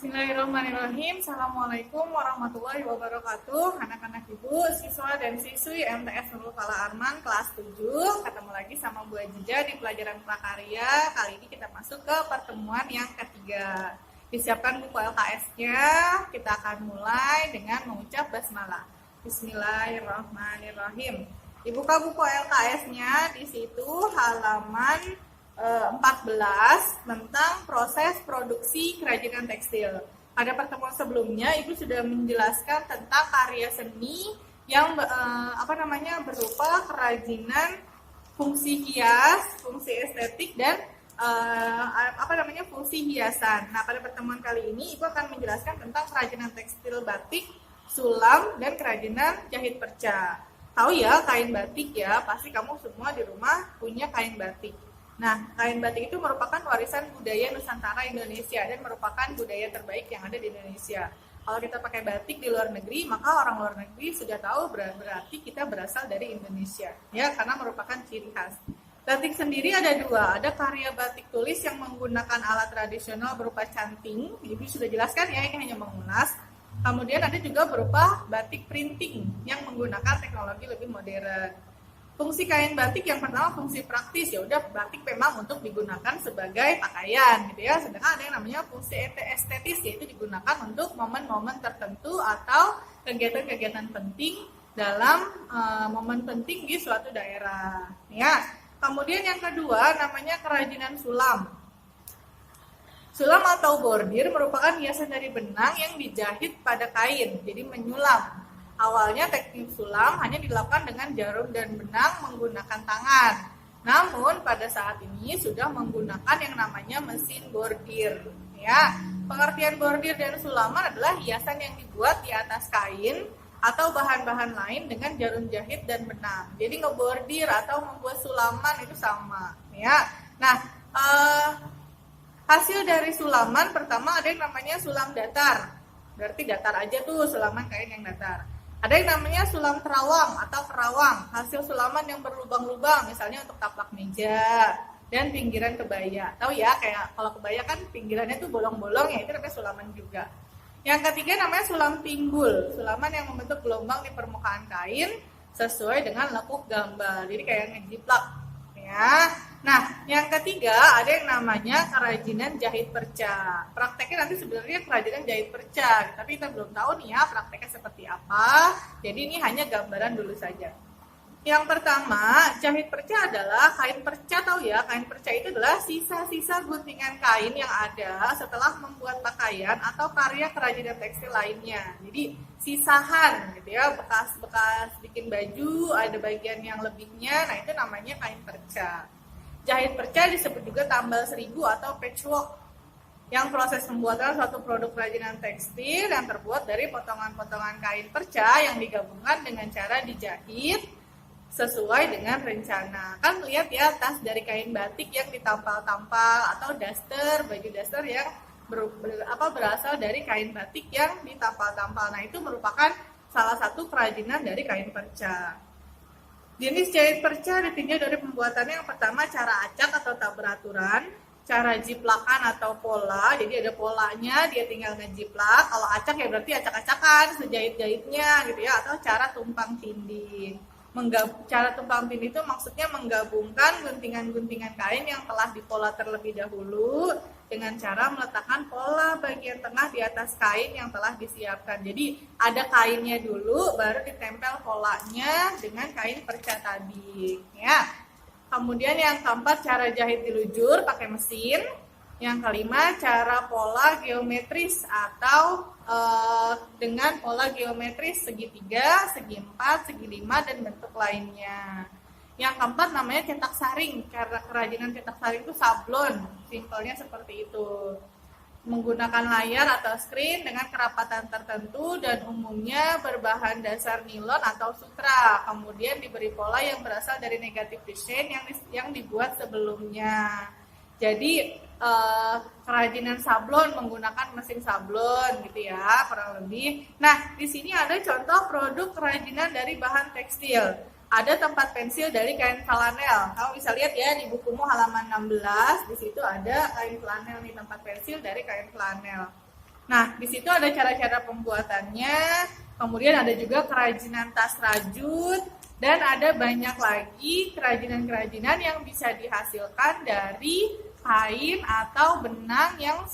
Bismillahirrahmanirrahim. Assalamualaikum warahmatullahi wabarakatuh. Anak-anak ibu, siswa dan siswi MTS Nurul Fala Arman kelas 7. Ketemu lagi sama Bu Ajija di pelajaran prakarya. Kali ini kita masuk ke pertemuan yang ketiga. Disiapkan buku LKS-nya. Kita akan mulai dengan mengucap basmalah. Bismillahirrahmanirrahim. Dibuka buku LKS-nya, di situ halaman 14 tentang proses produksi kerajinan tekstil. Pada pertemuan sebelumnya, Ibu sudah menjelaskan tentang karya seni yang berupa kerajinan fungsi hias, fungsi estetik dan fungsi hiasan. Nah, pada pertemuan kali ini Ibu akan menjelaskan tentang kerajinan tekstil batik, sulam dan kerajinan jahit perca. Tahu ya kain batik ya, pasti kamu semua di rumah punya kain batik. Nah, kain batik itu merupakan warisan budaya Nusantara Indonesia dan merupakan budaya terbaik yang ada di Indonesia. Kalau kita pakai batik di luar negeri, maka orang luar negeri sudah tahu berarti kita berasal dari Indonesia, ya, karena merupakan ciri khas. Batik sendiri ada dua, ada karya batik tulis yang menggunakan alat tradisional berupa canting, Ibu sudah jelaskan ya, ini hanya mengulas. Kemudian ada juga berupa batik printing yang menggunakan teknologi lebih modern. Fungsi kain batik yang pertama fungsi praktis, ya udah batik memang untuk digunakan sebagai pakaian gitu ya. Sedangkan ada yang namanya fungsi estetis, yaitu digunakan untuk momen-momen tertentu atau kegiatan-kegiatan penting dalam momen penting di suatu daerah. Ya. Kemudian yang kedua namanya kerajinan sulam. Sulam atau bordir merupakan hiasan dari benang yang dijahit pada kain, jadi menyulam. Awalnya teknik sulam hanya dilakukan dengan jarum dan benang menggunakan tangan. Namun pada saat ini sudah menggunakan yang namanya mesin bordir. Ya, pengertian bordir dan sulaman adalah hiasan yang dibuat di atas kain atau bahan-bahan lain dengan jarum jahit dan benang. Jadi ngebordir atau membuat sulaman itu sama. Ya, nah hasil dari sulaman pertama ada yang namanya sulam datar. Berarti datar aja tuh sulaman kain yang datar. Ada yang namanya sulam terawang atau kerawang, hasil sulaman yang berlubang-lubang, misalnya untuk taplak meja dan pinggiran kebaya. Tahu ya, kayak kalau kebaya kan pinggirannya tuh bolong-bolong, ya itu namanya sulaman juga. Yang ketiga namanya sulam timbul, sulaman yang membentuk gelombang di permukaan kain sesuai dengan lekuk gambar. Jadi kayak ngejiplak, ya. Nah, yang ketiga ada yang namanya kerajinan jahit perca. Prakteknya nanti sebenarnya kerajinan jahit perca, tapi kita belum tahu nih ya prakteknya seperti apa. Jadi ini hanya gambaran dulu saja. Yang pertama, jahit perca adalah kain perca, tahu ya? Kain perca itu adalah sisa-sisa guntingan kain yang ada setelah membuat pakaian atau karya kerajinan tekstil lainnya. Jadi sisahan gitu ya, bekas-bekas bikin baju, ada bagian yang lebihnya, nah itu namanya kain perca. Jahit perca disebut juga tambal seribu atau patchwork, yang proses pembuatan suatu produk kerajinan tekstil yang terbuat dari potongan-potongan kain perca yang digabungkan dengan cara dijahit sesuai dengan rencana. Kan lihat ya, tas dari kain batik yang ditampal-tampal atau daster, baju daster yang berasal dari kain batik yang ditampal-tampal. Nah, itu merupakan salah satu kerajinan dari kain perca. Jenis jahit perca ditinjau dari pembuatannya. Yang pertama cara acak atau tak beraturan, cara jiplakan atau pola, jadi ada polanya, dia tinggal ngejiplak. Kalau acak ya berarti acak-acakan sejahit-jahitnya gitu ya, atau cara tumpang tindih. Cara tumpang tindih itu maksudnya menggabungkan guntingan-guntingan kain yang telah dipola terlebih dahulu dengan cara meletakkan pola bagian tengah di atas kain yang telah disiapkan. Jadi ada kainnya dulu, baru ditempel polanya dengan kain perca tadi. Ya. Kemudian yang keempat cara jahit dilujur pakai mesin. Yang kelima cara pola geometris atau dengan pola geometris segitiga, segi 4, segi 5 dan bentuk lainnya. Yang keempat namanya cetak saring. Karena kerajinan cetak saring itu sablon, simpelnya seperti itu. Menggunakan layar atau screen dengan kerapatan tertentu dan umumnya berbahan dasar nilon atau sutra. Kemudian diberi pola yang berasal dari negatif design yang dibuat sebelumnya. Jadi kerajinan sablon menggunakan mesin sablon gitu ya, kurang lebih. Nah, di sini ada contoh produk kerajinan dari bahan tekstil. Ada tempat pensil dari kain flanel. Kamu bisa lihat ya di bukumu halaman 16, di situ ada kain flanel nih, tempat pensil dari kain flanel. Nah, di situ ada cara-cara pembuatannya, kemudian ada juga kerajinan tas rajut, dan ada banyak lagi kerajinan-kerajinan yang bisa dihasilkan dari kain atau benang yang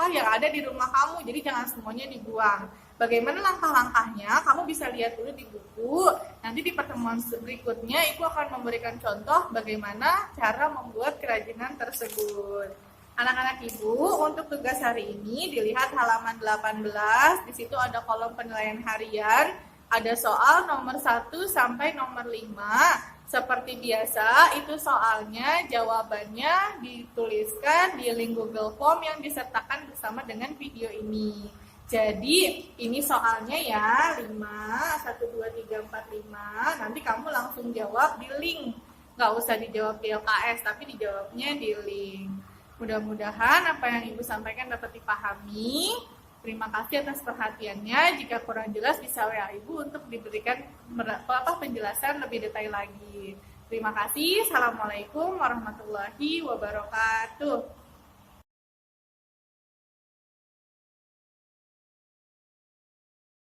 yang ada di rumah kamu. Jadi jangan semuanya dibuang. Bagaimana langkah-langkahnya? Kamu bisa lihat dulu di buku. Nanti di pertemuan berikutnya Ibu akan memberikan contoh bagaimana cara membuat kerajinan tersebut. Anak-anak Ibu, untuk tugas hari ini dilihat halaman 18. Di situ ada kolom penilaian harian. Ada soal nomor 1 sampai nomor 5. Seperti biasa, itu soalnya jawabannya dituliskan di link Google Form yang disertakan bersama dengan video ini. Jadi, ini soalnya ya, 5, 1, 2, 3, 4, 5. Nanti kamu langsung jawab di link. Nggak usah dijawab di LKS, tapi dijawabnya di link. Mudah-mudahan apa yang Ibu sampaikan dapat dipahami. Terima kasih atas perhatiannya. Jika kurang jelas, bisa WA Ibu untuk diberikan penjelasan lebih detail lagi. Terima kasih. Assalamualaikum warahmatullahi wabarakatuh.